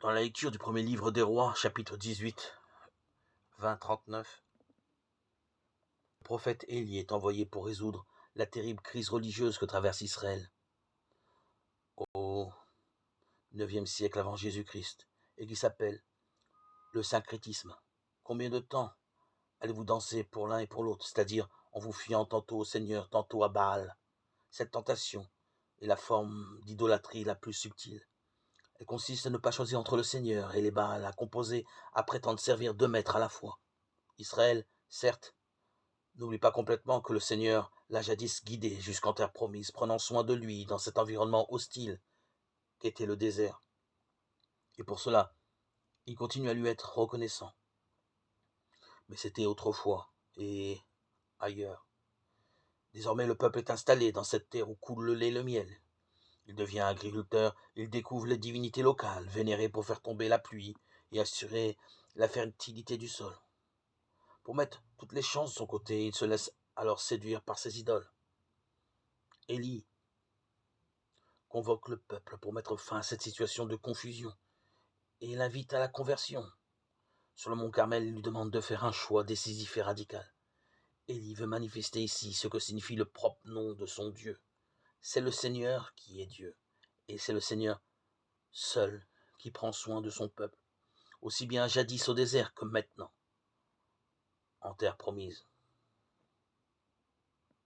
Dans la lecture du premier livre des rois, chapitre 18, 20-39, le prophète Élie est envoyé pour résoudre la terrible crise religieuse que traverse Israël au IXe siècle avant Jésus-Christ et qui s'appelle le syncrétisme. Combien de temps allez-vous danser pour l'un et pour l'autre, c'est-à-dire en vous fiant tantôt au Seigneur, tantôt à Baal? Cette tentation est la forme d'idolâtrie la plus subtile. Elle consiste à ne pas choisir entre le Seigneur et les Baals, à composer, à prétendre servir deux maîtres à la fois. Israël, certes, n'oublie pas complètement que le Seigneur l'a jadis guidé jusqu'en terre promise, prenant soin de lui dans cet environnement hostile qu'était le désert. Et pour cela, il continue à lui être reconnaissant. Mais c'était autrefois et ailleurs. Désormais, le peuple est installé dans cette terre où coule le lait et le miel. Il devient agriculteur, il découvre les divinités locales, vénérées pour faire tomber la pluie et assurer la fertilité du sol. Pour mettre toutes les chances de son côté, il se laisse alors séduire par ses idoles. Élie convoque le peuple pour mettre fin à cette situation de confusion et l'invite à la conversion. Sur le mont Carmel, il lui demande de faire un choix décisif et radical. Élie veut manifester ici ce que signifie le propre nom de son Dieu. C'est le Seigneur qui est Dieu, et c'est le Seigneur seul qui prend soin de son peuple, aussi bien jadis au désert que maintenant, en terre promise.